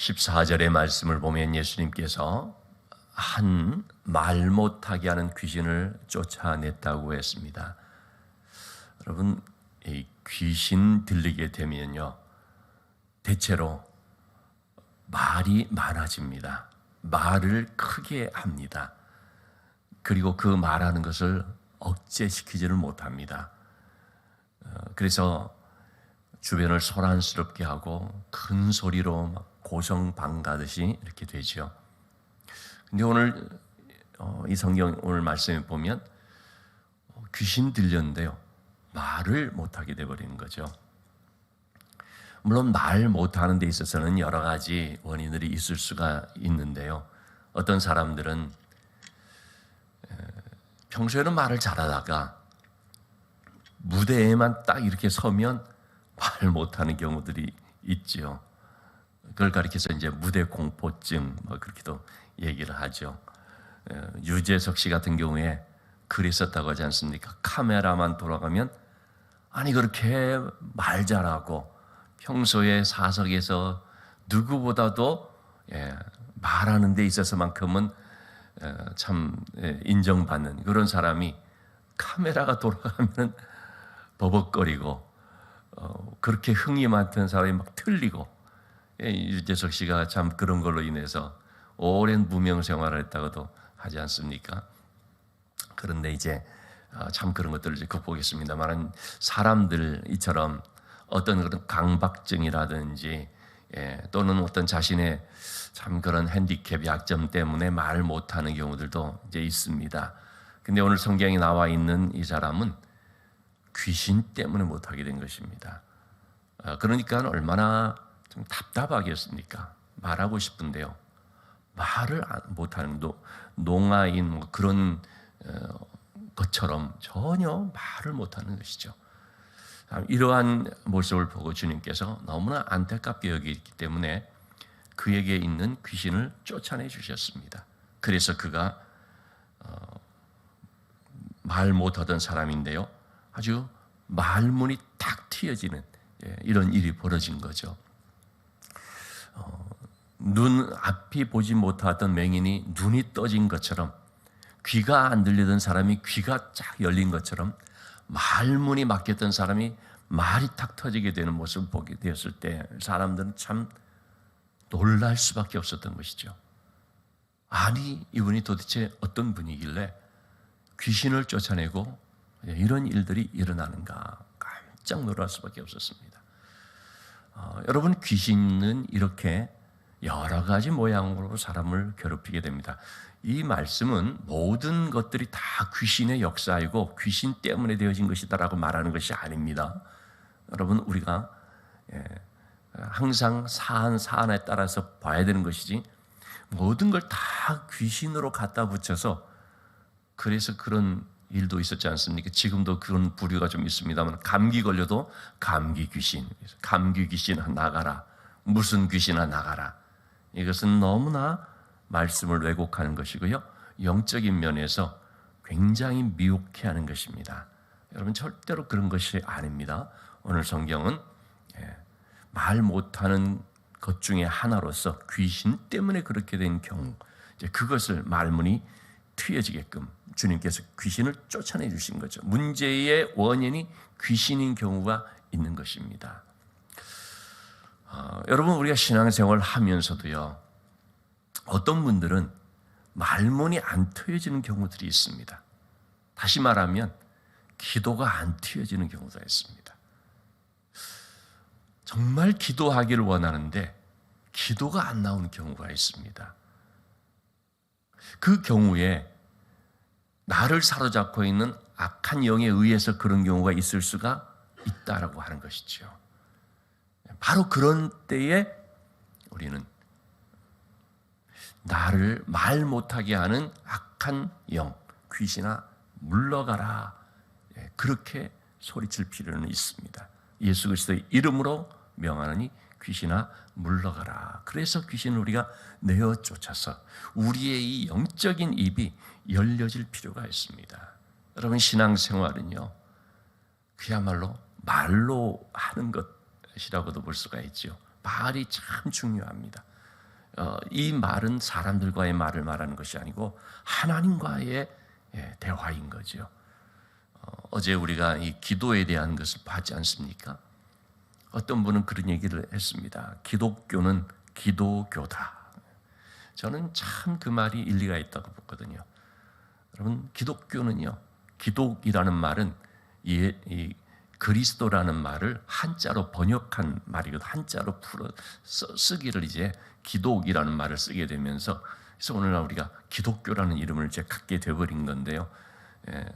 14절의 말씀을 보면 예수님께서 한 말 못하게 하는 귀신을 쫓아냈다고 했습니다. 여러분, 이 귀신 들리게 되면요, 대체로 말이 많아집니다. 말을 크게 합니다. 그리고 그 말하는 것을 억제시키지를 못합니다. 그래서 주변을 소란스럽게 하고 큰 소리로 막 고성방가듯이 이렇게 되죠. 근데 오늘 이 성경 오늘 말씀에 보면 귀신 들렸는데요, 말을 못하게 돼버리는 거죠. 물론 말 못하는 데 있어서는 여러 가지 원인들이 있을 수가 있는데요, 어떤 사람들은 평소에는 말을 잘하다가 무대에만 딱 이렇게 서면 말 못하는 경우들이 있죠. 그걸 가리켜서 이제 무대 공포증 그렇게도 얘기를 하죠. 유재석 씨 같은 경우에 글이 썼다고 하지 않습니까? 카메라만 돌아가면 아니 그렇게 말 잘하고 평소에 사석에서 누구보다도 말하는 데 있어서만큼은 참 인정받는 그런 사람이 카메라가 돌아가면 버벅거리고 그렇게 흥이 많던 사람이 막 틀리고, 유재석 씨가 참 그런 걸로 인해서 오랜 무명 생활을 했다고도 하지 않습니까? 그런데 이제 참 그런 것들을 이제 극복했습니다만, 사람들 이처럼 어떤 그런 강박증이라든지 또는 어떤 자신의 참 그런 핸디캡 약점 때문에 말 못하는 경우들도 이제 있습니다. 근데 오늘 성경에 나와 있는 이 사람은 귀신 때문에 못하게 된 것입니다. 그러니까 얼마나 좀 답답하겠습니까? 말하고 싶은데요, 말을 못하는 농아인 그런 것처럼 전혀 말을 못하는 것이죠. 이러한 모습을 보고 주님께서 너무나 안타깝게 여기기 때문에 그에게 있는 귀신을 쫓아내 주셨습니다. 그래서 그가 말 못하던 사람인데요, 아주 말문이 탁 트여지는 이런 일이 벌어진 거죠. 눈 앞이 보지 못하던 맹인이 눈이 떠진 것처럼, 귀가 안 들리던 사람이 귀가 쫙 열린 것처럼 말문이 막혔던 사람이 말이 탁 터지게 되는 모습을 보게 되었을 때 사람들은 참 놀랄 수밖에 없었던 것이죠. 아니 이분이 도대체 어떤 분이길래 귀신을 쫓아내고 이런 일들이 일어나는가, 깜짝 놀랄 수밖에 없었습니다. 여러분, 귀신은 이렇게 여러 가지 모양으로 사람을 괴롭히게 됩니다. 이 말씀은 모든 것들이 다 귀신의 역사이고 귀신 때문에 되어진 것이다라고 말하는 것이 아닙니다. 여러분, 우리가 항상 사안에 따라서 봐야 되는 것이지, 모든 걸 다 귀신으로 갖다 붙여서 그래서 그런 일도 있었지 않습니까? 지금도 그런 부류가 좀 있습니다만, 감기 걸려도 감기 귀신, 감기 귀신아 나가라, 무슨 귀신아 나가라. 이것은 너무나 말씀을 왜곡하는 것이고요, 영적인 면에서 굉장히 미혹해하는 것입니다. 여러분, 절대로 그런 것이 아닙니다. 오늘 성경은 말 못하는 것 중에 하나로서 귀신 때문에 그렇게 된 경우, 이제 그것을 말문이 트여지게끔 주님께서 귀신을 쫓아내 주신 거죠. 문제의 원인이 귀신인 경우가 있는 것입니다. 여러분, 우리가 신앙생활을 하면서도요, 어떤 분들은 말문이 안 트여지는 경우들이 있습니다. 다시 말하면 기도가 안 트여지는 경우가 있습니다. 정말 기도하기를 원하는데 기도가 안 나오는 경우가 있습니다. 그 경우에 나를 사로잡고 있는 악한 영에 의해서 그런 경우가 있을 수가 있다라고 하는 것이죠. 바로 그런 때에 우리는 나를 말 못하게 하는 악한 영, 귀신아 물러가라, 그렇게 소리칠 필요는 있습니다. 예수 그리스도의 이름으로 명하노니 귀신아 물러가라. 그래서 귀신을 우리가 내어 쫓아서 우리의 이 영적인 입이 열려질 필요가 있습니다. 여러분, 신앙생활은요, 그야말로 말로 하는 것이라고도 볼 수가 있죠. 말이 참 중요합니다. 이 말은 사람들과의 말을 말하는 것이 아니고 하나님과의 대화인 거죠. 어제 우리가 이 기도에 대한 것을 봤지 않습니까? 어떤 분은 그런 얘기를 했습니다. 기독교는 기도교다. 저는 참 그 말이 일리가 있다고 보거든요. 여러분, 기독교는요, 기독이라는 말은 이 그리스도라는 말을 한자로 번역한 말이거든요. 한자로 풀어 쓰기를 이제 기독이라는 말을 쓰게 되면서, 그래서 오늘날 우리가 기독교라는 이름을 이제 갖게 되어버린 건데요.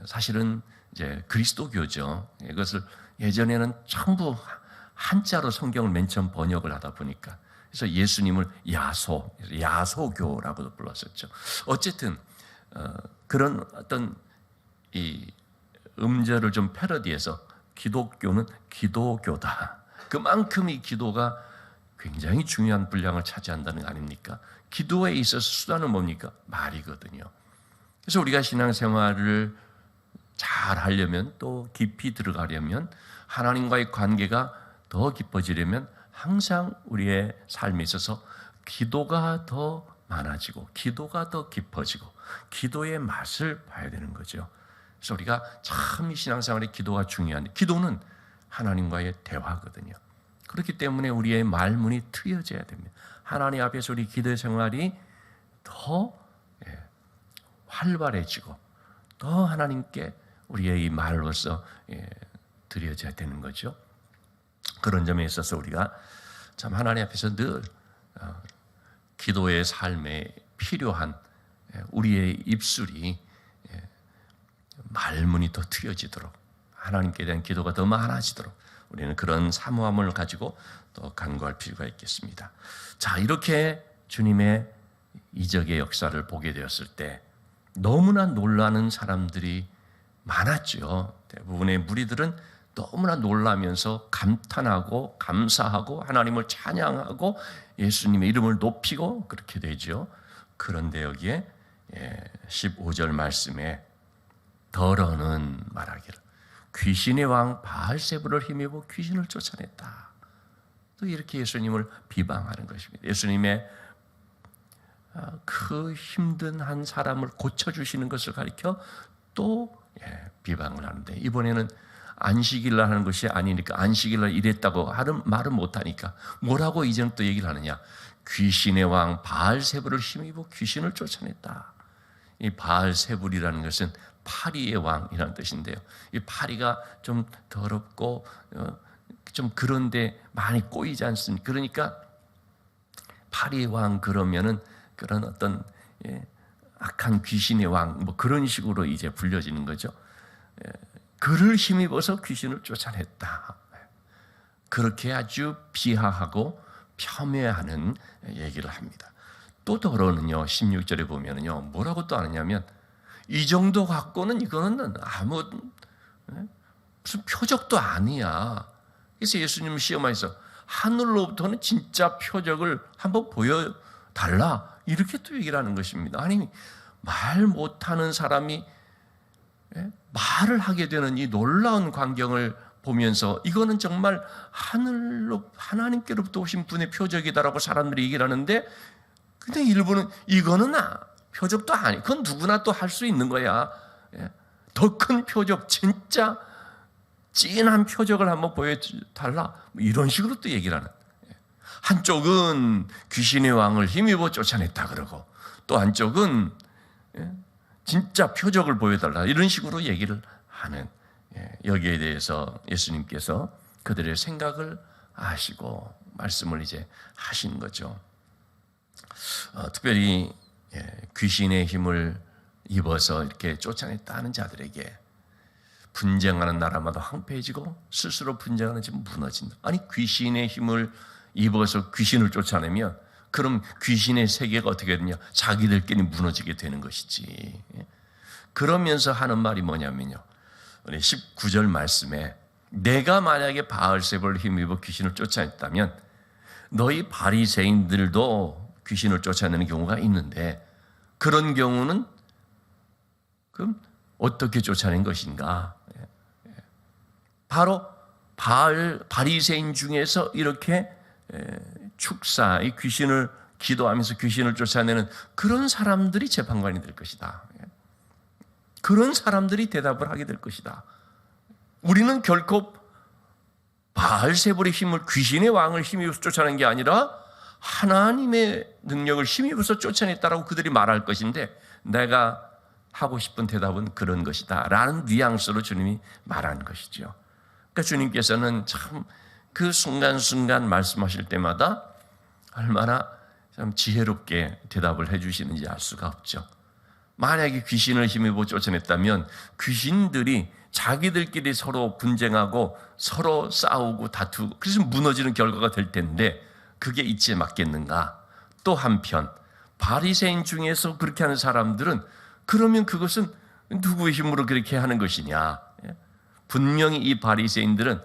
사실은 이제 그리스도교죠. 이것을 예전에는 전부 한자로 성경을 맨 처음 번역을 하다 보니까, 그래서 예수님을 야소교라고도 불렀었죠. 어쨌든 그런 어떤 이 음절을 좀 패러디해서 기독교는 기도교다. 그만큼 이 기도가 굉장히 중요한 분량을 차지한다는 거 아닙니까? 기도에 있어서 수단은 뭡니까? 말이거든요. 그래서 우리가 신앙생활을 잘 하려면, 또 깊이 들어가려면, 하나님과의 관계가 더 깊어지려면 항상 우리의 삶에 있어서 기도가 더 많아지고 기도가 더 깊어지고 기도의 맛을 봐야 되는 거죠. 그래서 우리가 참 이 신앙생활에 기도가 중요한데, 기도는 하나님과의 대화거든요. 그렇기 때문에 우리의 말문이 트여져야 됩니다. 하나님 앞에서 우리 기도 생활이 더 활발해지고 더 하나님께 우리의 이 말로서 드려져야 되는 거죠. 그런 점에 있어서 우리가 참 하나님 앞에서 늘 기도의 삶에 필요한 우리의 입술이 말문이 더 트여지도록, 하나님께 대한 기도가 더 많아지도록 우리는 그런 사모함을 가지고 또 간구할 필요가 있겠습니다. 자, 이렇게 주님의 이적의 역사를 보게 되었을 때 너무나 놀라는 사람들이 많았죠. 대부분의 무리들은 너무나 놀라면서 감탄하고 감사하고 하나님을 찬양하고 예수님의 이름을 높이고 그렇게 되죠. 그런데 여기에 15절 말씀에 더러는 말하기를 귀신의 왕 바알세불을 힘입어 귀신을 쫓아냈다. 또 이렇게 예수님을 비방하는 것입니다. 예수님의 그 힘든 한 사람을 고쳐주시는 것을 가리켜 또 비방을 하는데, 이번에는 안식일날 하는 것이 아니니까 안식일날 이랬다고 말은 못하니까 뭐라고 이제는 또 얘기를 하느냐. 귀신의 왕 바알세불을 힘입어 귀신을 쫓아냈다. 이 바알세불이라는 것은 파리의 왕이라는 뜻인데요. 이 파리가 좀 더럽고 좀 그런데 많이 꼬이지 않습니까? 그러니까 파리의 왕 그러면은 그런 어떤 악한 귀신의 왕 뭐 그런 식으로 이제 불려지는 거죠. 그를 힘입어서 귀신을 쫓아냈다. 그렇게 아주 비하하고 폄훼하는 얘기를 합니다. 또 더러는요, 16절에 보면은요, 뭐라고 또 하느냐면 이 정도 갖고는 이거는 아무 무슨 표적도 아니야. 그래서 예수님은 시험하셔서 하늘로부터는 진짜 표적을 한번 보여달라, 이렇게 또 얘기를 하는 것입니다. 아니, 말 못하는 사람이 말을 하게 되는 이 놀라운 광경을 보면서 이거는 정말 하나님께로부터 오신 분의 표적이다라고 사람들이 얘기를 하는데, 근데 일부는 이거는 표적도 아니, 그건 누구나 또 할 수 있는 거야. 더 큰 표적, 진짜 진한 표적을 한번 보여달라, 이런 식으로 또 얘기를 하는. 한쪽은 귀신의 왕을 힘입어 쫓아냈다 그러고, 또 한쪽은 진짜 표적을 보여달라, 이런 식으로 얘기를 하는, 여기에 대해서 예수님께서 그들의 생각을 아시고 말씀을 이제 하신 거죠. 특별히 귀신의 힘을 입어서 이렇게 쫓아냈다는 자들에게 분쟁하는 나라마다 황폐해지고 스스로 분쟁하는 집 무너진다. 아니, 귀신의 힘을 입어서 귀신을 쫓아내면 그럼 귀신의 세계가 어떻게 되냐? 자기들끼리 무너지게 되는 것이지. 그러면서 하는 말이 뭐냐면요, 19절 말씀에 내가 만약에 바알세불을 힘입어 귀신을 쫓아냈다면 너희 바리새인들도 귀신을 쫓아내는 경우가 있는데, 그런 경우는 그럼 어떻게 쫓아낸 것인가? 바로 바리새인 중에서 이렇게 축사, 이 귀신을 기도하면서 귀신을 쫓아내는 그런 사람들이 재판관이 될 것이다. 그런 사람들이 대답을 하게 될 것이다. 우리는 결코 바알세불의 힘을, 귀신의 왕을 힘입어서 쫓아낸 게 아니라 하나님의 능력을 힘입어서 쫓아냈다라고 그들이 말할 것인데, 내가 하고 싶은 대답은 그런 것이다 라는 뉘앙스로 주님이 말한 것이죠. 그러니까 주님께서는 참 그 순간순간 말씀하실 때마다 얼마나 참 지혜롭게 대답을 해주시는지 알 수가 없죠. 만약에 귀신을 힘입어 쫓아냈다면 귀신들이 자기들끼리 서로 분쟁하고 서로 싸우고 다투고 그래서 무너지는 결과가 될 텐데, 그게 이치에 맞겠는가? 또 한편 바리새인 중에서 그렇게 하는 사람들은 그러면 그것은 누구의 힘으로 그렇게 하는 것이냐? 분명히 이 바리새인들은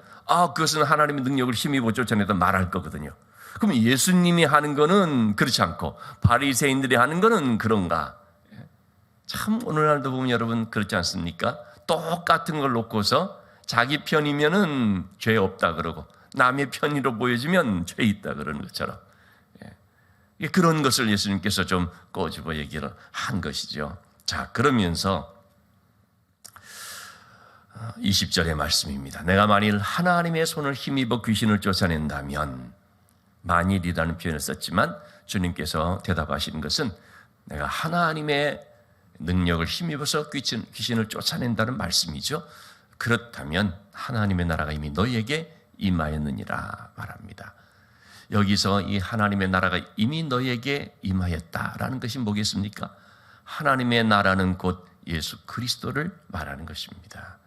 그것은 하나님의 능력을 힘입어 쫓아내다 말할 거거든요. 그럼 예수님이 하는 거는 그렇지 않고 바리새인들이 하는 거는 그런가? 참 오늘날도 보면 여러분 그렇지 않습니까? 똑같은 걸 놓고서 자기 편이면은 죄 없다 그러고 남의 편으로 보여지면 죄 있다 그러는 것처럼, 그런 것을 예수님께서 좀 꼬집어 얘기를 한 것이죠. 자, 그러면서 20절의 말씀입니다. 내가 만일 하나님의 손을 힘입어 귀신을 쫓아낸다면, 만일이라는 표현을 썼지만 주님께서 대답하시는 것은 내가 하나님의 능력을 힘입어서 귀신을 쫓아낸다는 말씀이죠. 그렇다면 하나님의 나라가 이미 너희에게 임하였느니라 말합니다. 여기서 이 하나님의 나라가 이미 너희에게 임하였다라는 것이 뭐겠습니까? 하나님의 나라는 곧 예수 그리스도를 말하는 것입니다.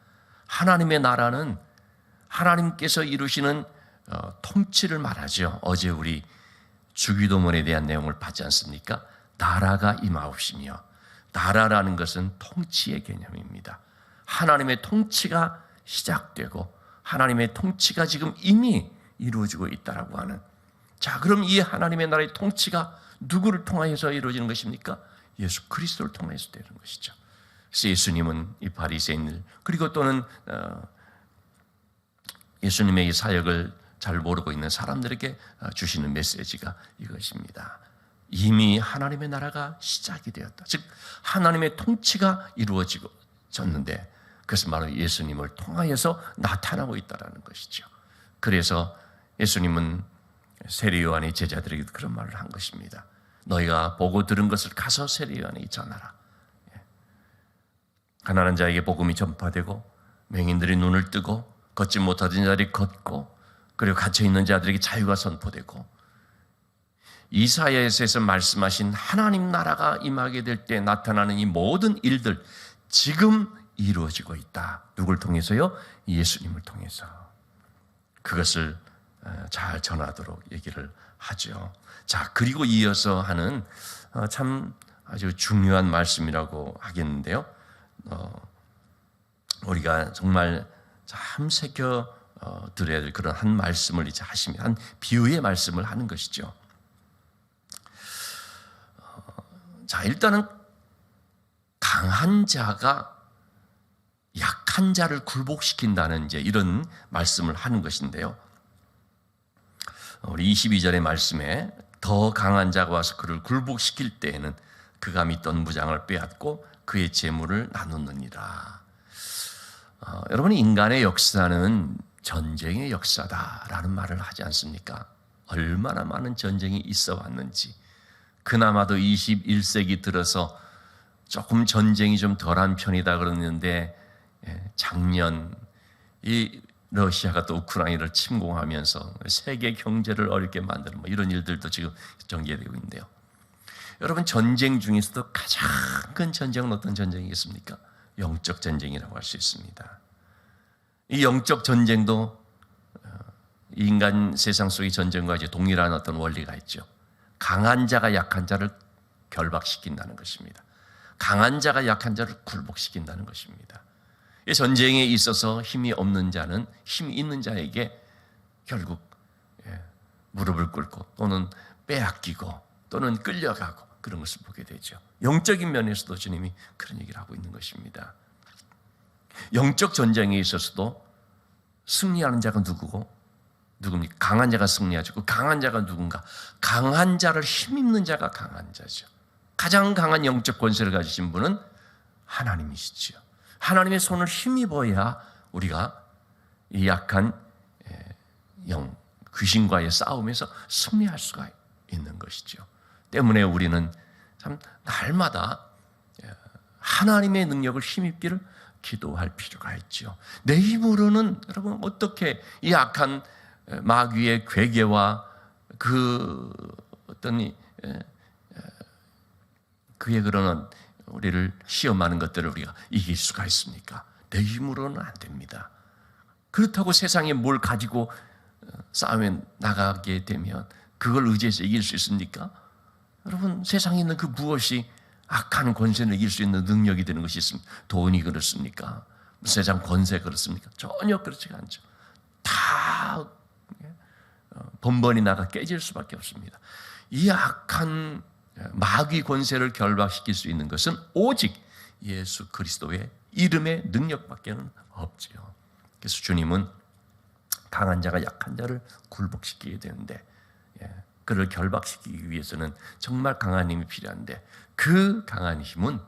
하나님의 나라는 하나님께서 이루시는 통치를 말하죠. 어제 우리 주기도문에 대한 내용을 봤지 않습니까? 나라가 임하옵시며, 나라라는 것은 통치의 개념입니다. 하나님의 통치가 시작되고 하나님의 통치가 지금 이미 이루어지고 있다라고 하는, 자, 그럼 이 하나님의 나라의 통치가 누구를 통하여서 이루어지는 것입니까? 예수 그리스도를 통해서 되는 것이죠. 그래서 예수님은 이 바리새인들, 그리고 또는 예수님의 이 사역을 잘 모르고 있는 사람들에게 주시는 메시지가 이것입니다. 이미 하나님의 나라가 시작이 되었다. 즉 하나님의 통치가 이루어졌는데 그것은 바로 예수님을 통하여서 나타나고 있다는 것이죠. 그래서 예수님은 세례 요한의 제자들에게도 그런 말을 한 것입니다. 너희가 보고 들은 것을 가서 세례 요한에게 전하라. 가난한 자에게 복음이 전파되고 맹인들이 눈을 뜨고 걷지 못하던 자들이 걷고, 그리고 갇혀있는 자들에게 자유가 선포되고, 이사야에서 말씀하신 하나님 나라가 임하게 될 때 나타나는 이 모든 일들 지금 이루어지고 있다. 누굴 통해서요? 예수님을 통해서. 그것을 잘 전하도록 얘기를 하죠. 자, 그리고 이어서 하는 참 아주 중요한 말씀이라고 하겠는데요. 우리가 정말 참 새겨 드려야 될 그런 한 말씀을 이제 하시면, 한 비유의 말씀을 하는 것이죠. 자, 일단은 강한 자가 약한 자를 굴복시킨다는 이제 이런 말씀을 하는 것인데요. 우리 22절의 말씀에 더 강한 자가 와서 그를 굴복시킬 때에는 그가 믿던 무장을 빼앗고 그의 재물을 나누느니라. 여러분, 인간의 역사는 전쟁의 역사다라는 말을 하지 않습니까? 얼마나 많은 전쟁이 있어 왔는지. 그나마도 21세기 들어서 조금 전쟁이 좀 덜한 편이다 그러는데, 작년 이 러시아가 또 우크라이나를 침공하면서 세계 경제를 어렵게 만드는 이런 일들도 지금 전개되고 있는데요. 여러분, 전쟁 중에서도 가장 큰 전쟁은 어떤 전쟁이겠습니까? 영적 전쟁이라고 할 수 있습니다. 이 영적 전쟁도 인간 세상 속의 전쟁과 이제 동일한 어떤 원리가 있죠. 강한 자가 약한 자를 결박시킨다는 것입니다. 강한 자가 약한 자를 굴복시킨다는 것입니다. 이 전쟁에 있어서 힘이 없는 자는 힘이 있는 자에게 결국 무릎을 꿇고 또는 빼앗기고 또는 끌려가고 그런 것을 보게 되죠. 영적인 면에서도 주님이 그런 얘기를 하고 있는 것입니다. 영적 전쟁에 있어서도 승리하는 자가 누구고 누굽니까? 강한 자가 승리하죠. 그 강한 자가 누군가? 강한 자를 힘입는 자가 강한 자죠. 가장 강한 영적 권세를 가지신 분은 하나님이시지요. 하나님의 손을 힘입어야 우리가 이 약한 영, 귀신과의 싸움에서 승리할 수가 있는 것이죠. 때문에 우리는 참 날마다 하나님의 능력을 힘입기를 기도할 필요가 있죠. 내 힘으로는 여러분 어떻게 이 악한 마귀의 괴계와 그 어떤 그의 그러는 우리를 시험하는 것들을 우리가 이길 수가 있습니까? 내 힘으로는 안 됩니다. 그렇다고 세상에 뭘 가지고 싸움에 나가게 되면 그걸 의지해서 이길 수 있습니까? 여러분 세상에 있는 그 무엇이 악한 권세를 이길 수 있는 능력이 되는 것이 있습니까? 돈이 그렇습니까? 세상 권세 그렇습니까? 전혀 그렇지가 않죠. 다 번번이 나가 깨질 수밖에 없습니다. 이 악한 마귀 권세를 결박시킬 수 있는 것은 오직 예수 그리스도의 이름의 능력밖에는 없지요. 그래서 주님은 강한 자가 약한 자를 굴복시키게 되는데 그를 결박시키기 위해서는 정말 강한 힘이 필요한데 그 강한 힘은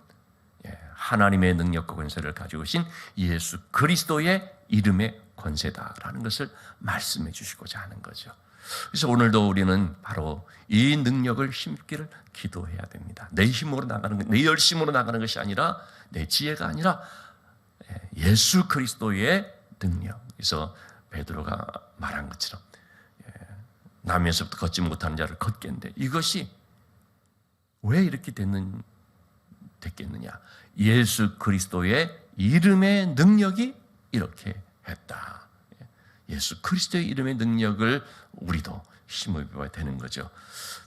하나님의 능력과 권세를 가지고 오신 예수 그리스도의 이름의 권세다라는 것을 말씀해 주시고자 하는 거죠. 그래서 오늘도 우리는 바로 이 능력을 힘입기를 기도해야 됩니다. 내 힘으로 나가는 것, 내 열심으로 나가는 것이 아니라 내 지혜가 아니라 예수 그리스도의 능력. 그래서 베드로가 말한 것처럼 남에서부터 걷지 못하는 자를 걷게 했는데 이것이 왜 이렇게 됐겠느냐? 예수 그리스도의 이름의 능력이 이렇게 했다. 예수 그리스도의 이름의 능력을 우리도 힘입어야 되는 거죠.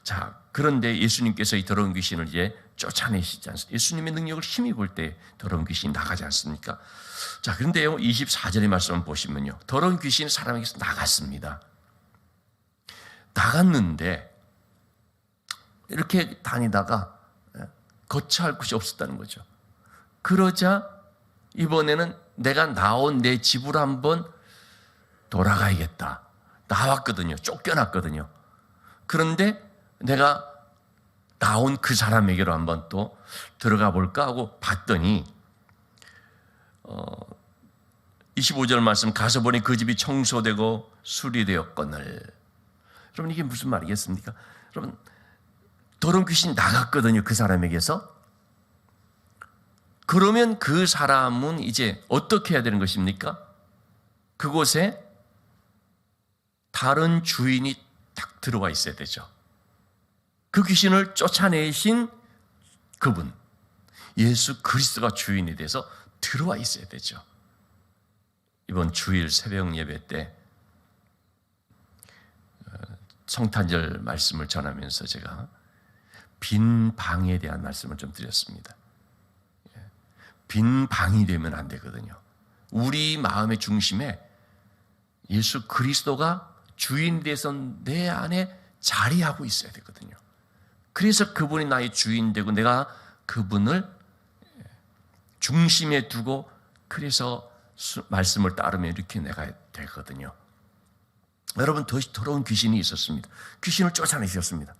자, 그런데 예수님께서 이 더러운 귀신을 이제 쫓아내시지 않습니까? 예수님의 능력을 힘입을 때 더러운 귀신이 나가지 않습니까? 자, 그런데요, 24절의 말씀을 보시면요, 더러운 귀신이 사람에게서 나갔습니다. 나갔는데 이렇게 다니다가 거처할 곳이 없었다는 거죠. 그러자 이번에는 내가 나온 내 집으로 한번 돌아가야겠다. 나왔거든요. 쫓겨났거든요. 그런데 내가 나온 그 사람에게로 한번 또 들어가 볼까 하고 봤더니 25절 말씀, 가서 보니 그 집이 청소되고 수리되었거늘. 여러분 이게 무슨 말이겠습니까? 여러분 더러운 귀신이 나갔거든요. 그 사람에게서. 그러면 그 사람은 이제 어떻게 해야 되는 것입니까? 그곳에 다른 주인이 딱 들어와 있어야 되죠. 그 귀신을 쫓아내신 그분, 예수 그리스도가 주인이 돼서 들어와 있어야 되죠. 이번 주일 새벽 예배 때 성탄절 말씀을 전하면서 제가 빈 방에 대한 말씀을 좀 드렸습니다. 빈 방이 되면 안 되거든요. 우리 마음의 중심에 예수 그리스도가 주인이 돼서 내 안에 자리하고 있어야 되거든요. 그래서 그분이 나의 주인 되고 내가 그분을 중심에 두고 그래서 말씀을 따르면 이렇게 내가 되거든요. 여러분 더러운 귀신이 있었습니다. 귀신을 쫓아내셨습니다.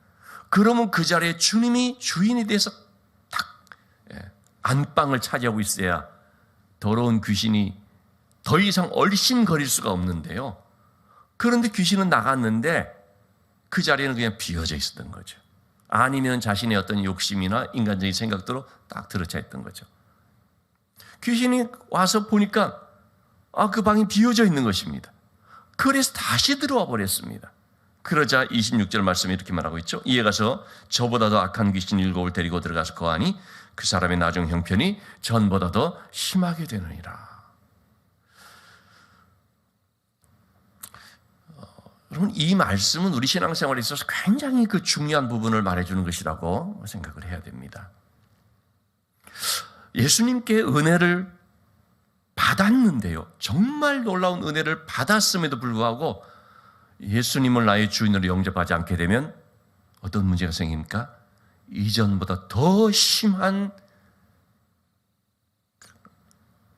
그러면 그 자리에 주님이 주인이 돼서 딱 안방을 차지하고 있어야 더러운 귀신이 더 이상 얼씬거릴 수가 없는데요. 그런데 귀신은 나갔는데 그 자리에는 그냥 비어져 있었던 거죠. 아니면 자신의 어떤 욕심이나 인간적인 생각대로 딱 들어차 있던 거죠. 귀신이 와서 보니까 그 방이 비어져 있는 것입니다. 그래서 다시 들어와 버렸습니다. 그러자 26절 말씀이 이렇게 말하고 있죠. 이에 가서 저보다 더 악한 귀신 7을 데리고 들어가서 거하니 그 사람의 나중 형편이 전보다 더 심하게 되느니라. 여러분 이 말씀은 우리 신앙생활에 있어서 굉장히 그 중요한 부분을 말해주는 것이라고 생각을 해야 됩니다. 예수님께 은혜를 받았는데요. 정말 놀라운 은혜를 받았음에도 불구하고 예수님을 나의 주인으로 영접하지 않게 되면 어떤 문제가 생깁니까? 이전보다 더 심한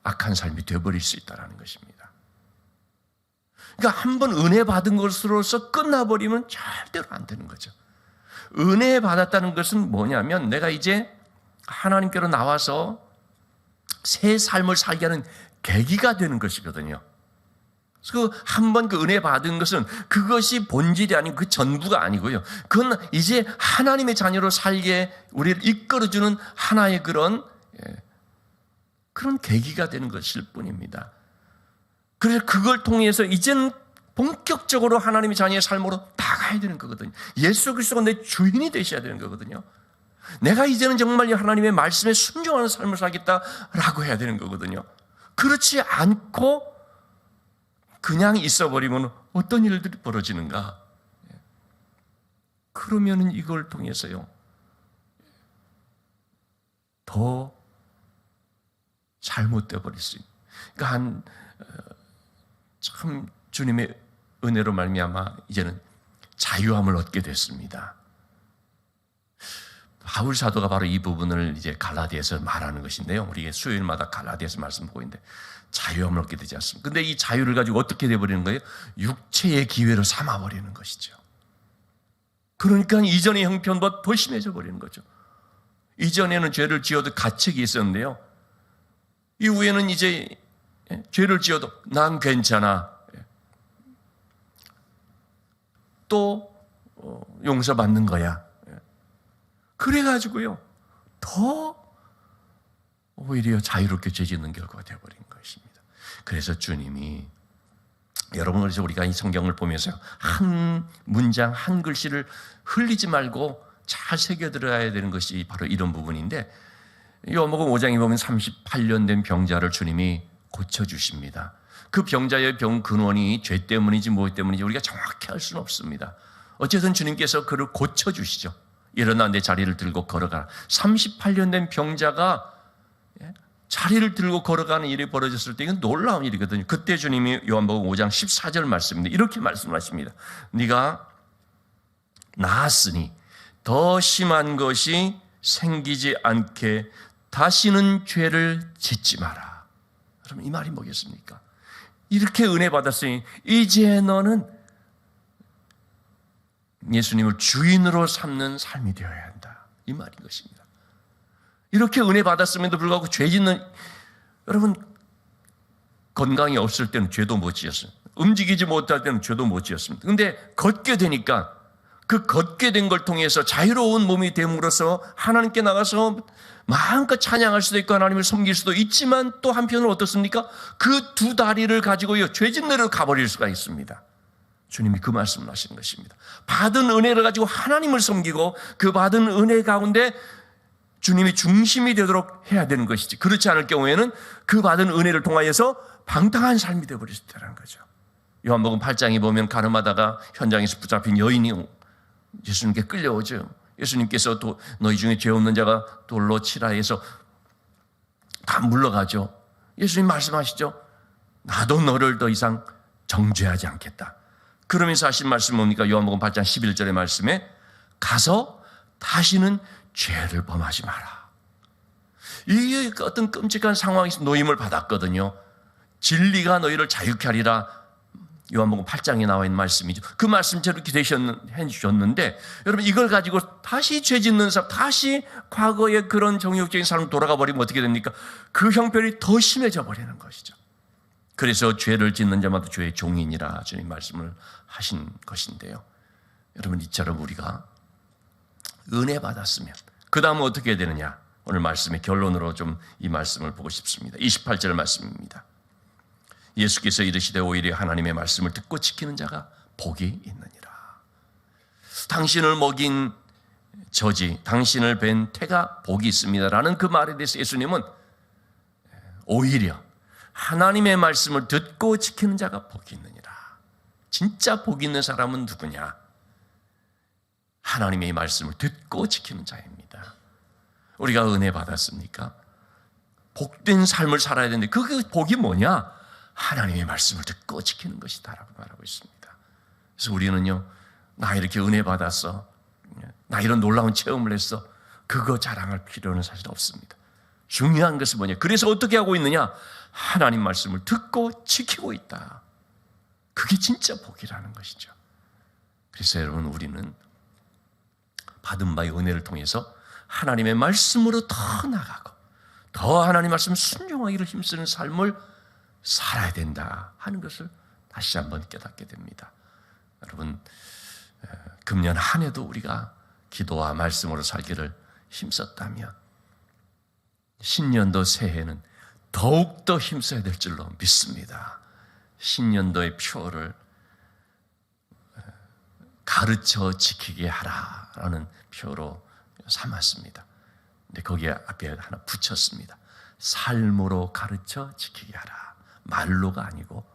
악한 삶이 되어버릴 수 있다는 것입니다. 그러니까 한번 은혜 받은 것으로서 끝나버리면 절대로 안 되는 거죠. 은혜 받았다는 것은 뭐냐면 내가 이제 하나님께로 나와서 새 삶을 살게 하는 계기가 되는 것이거든요. 그 한 번 그 은혜 받은 것은 그것이 본질이 아니고 그 전부가 아니고요. 그건 이제 하나님의 자녀로 살게 우리를 이끌어주는 하나의 그런 계기가 되는 것일 뿐입니다. 그래서 그걸 통해서 이제는 본격적으로 하나님의 자녀의 삶으로 나가야 되는 거거든요. 예수 그리스도가 내 주인이 되셔야 되는 거거든요. 내가 이제는 정말 하나님의 말씀에 순종하는 삶을 살겠다라고 해야 되는 거거든요. 그렇지 않고 그냥 있어버리면 어떤 일들이 벌어지는가? 그러면은 이걸 통해서요 더 잘못되어 버릴 수 있는. 그러니까 참 주님의 은혜로 말미암아 이제는 자유함을 얻게 됐습니다. 바울 사도가 바로 이 부분을 이제 갈라디아에서 말하는 것인데요. 우리 수요일마다 갈라디아에서 말씀 보고 있는데 자유함을 얻게 되지 않습니까? 근데 이 자유를 가지고 어떻게 돼버리는 거예요? 육체의 기회로 삼아버리는 것이죠. 그러니까 이전의 형편보다 더 심해져 버리는 거죠. 이전에는 죄를 지어도 가책이 있었는데요. 이후에는 이제 죄를 지어도 난 괜찮아. 또 용서받는 거야. 그래가지고요 더 오히려 자유롭게 죄 짓는 결과가 되어버린 것입니다. 그래서 주님이 여러분, 그래서 우리가 이 성경을 보면서 한 문장 한 글씨를 흘리지 말고 잘 새겨들어야 되는 것이 바로 이런 부분인데, 요한복음 5장에 보면 38년 된 병자를 주님이 고쳐주십니다. 그 병자의 병 근원이 죄 때문인지 무엇 때문인지 우리가 정확히 알 수는 없습니다. 어쨌든 주님께서 그를 고쳐주시죠. 일어나 내 자리를 들고 걸어가라. 38년 된 병자가 자리를 들고 걸어가는 일이 벌어졌을 때 이건 놀라운 일이거든요. 그때 주님이 요한복음 5장 14절 말씀인데 이렇게 말씀하십니다. 네가 나았으니 더 심한 것이 생기지 않게 다시는 죄를 짓지 마라. 그럼 이 말이 뭐겠습니까? 이렇게 은혜 받았으니 이제 너는 예수님을 주인으로 삼는 삶이 되어야 한다. 이 말인 것입니다. 이렇게 은혜 받았음에도 불구하고 죄 짓는, 여러분 건강이 없을 때는 죄도 못 지었어요. 움직이지 못할 때는 죄도 못 지었습니다. 그런데 걷게 되니까 그 걷게 된 걸 통해서 자유로운 몸이 됨으로써 하나님께 나가서 마음껏 찬양할 수도 있고 하나님을 섬길 수도 있지만 또 한편으로 어떻습니까? 그 두 다리를 가지고요 죄 짓는 데로 가버릴 수가 있습니다. 주님이 그 말씀을 하신 것입니다. 받은 은혜를 가지고 하나님을 섬기고 그 받은 은혜 가운데 주님이 중심이 되도록 해야 되는 것이지, 그렇지 않을 경우에는 그 받은 은혜를 통하여서 방탕한 삶이 되어버릴 수 있다는 거죠. 요한복음 8장에 보면 가늠하다가 현장에서 붙잡힌 여인이 예수님께 끌려오죠. 예수님께서 또 너희 중에 죄 없는 자가 돌로 치라 해서 다 물러가죠. 예수님 말씀하시죠. 나도 너를 더 이상 정죄하지 않겠다. 그러면서 하신 말씀 뭡니까? 요한복음 8장 11절의 말씀에 가서 다시는 죄를 범하지 마라. 이게 어떤 끔찍한 상황에서 노임을 받았거든요. 진리가 너희를 자유케 하리라. 요한복음 8장에 나와 있는 말씀이죠. 그 말씀 저렇게 해주셨는데, 여러분 이걸 가지고 다시 죄 짓는 사람, 다시 과거의 그런 정욕적인 삶으로 돌아가 버리면 어떻게 됩니까? 그 형편이 더 심해져 버리는 것이죠. 그래서 죄를 짓는 자마다 죄의 종이니라 주님 말씀을 하신 것인데요. 여러분 이처럼 우리가 은혜 받았으면 그 다음은 어떻게 해야 되느냐? 오늘 말씀의 결론으로 좀 이 말씀을 보고 싶습니다. 28절 말씀입니다. 예수께서 이르시되 오히려 하나님의 말씀을 듣고 지키는 자가 복이 있느니라. 당신을 먹인 저지, 당신을 뵌 태가 복이 있습니다라는 그 말에 대해서 예수님은 오히려 하나님의 말씀을 듣고 지키는 자가 복이 있느니라. 진짜 복 있는 사람은 누구냐? 하나님의 말씀을 듣고 지키는 자입니다. 우리가 은혜 받았습니까? 복된 삶을 살아야 되는데 그 복이 뭐냐? 하나님의 말씀을 듣고 지키는 것이다라고 말하고 있습니다. 그래서 우리는요, 나 이렇게 은혜 받았어, 나 이런 놀라운 체험을 했어, 그거 자랑할 필요는 사실 없습니다. 중요한 것은 뭐냐? 그래서 어떻게 하고 있느냐? 하나님 말씀을 듣고 지키고 있다. 그게 진짜 복이라는 것이죠. 그래서 여러분, 우리는 받은 바의 은혜를 통해서 하나님의 말씀으로 더 나가고 더 하나님 말씀 순종하기를 힘쓰는 삶을 살아야 된다 하는 것을 다시 한번 깨닫게 됩니다. 여러분, 금년 한 해도 우리가 기도와 말씀으로 살기를 힘썼다면 신년도 새해는 더욱더 힘써야 될 줄로 믿습니다. 신년도의 표를 가르쳐 지키게 하라라는 표로 삼았습니다. 근데 거기에 앞에 하나 붙였습니다. 삶으로 가르쳐 지키게 하라. 말로가 아니고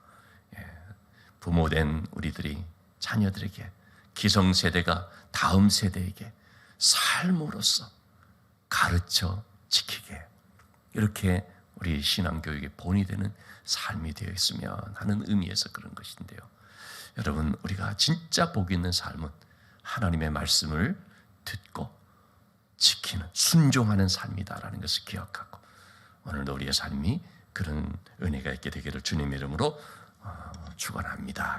부모된 우리들이 자녀들에게, 기성세대가 다음 세대에게 삶으로서 가르쳐 지키게, 이렇게 우리 신앙교육의 본이 되는 삶이 되어 있으면 하는 의미에서 그런 것인데요. 여러분, 우리가 진짜 복 있는 삶은 하나님의 말씀을 듣고 지키는, 순종하는 삶이다라는 것을 기억하고 오늘도 우리의 삶이 그런 은혜가 있게 되기를 주님의 이름으로 축원합니다.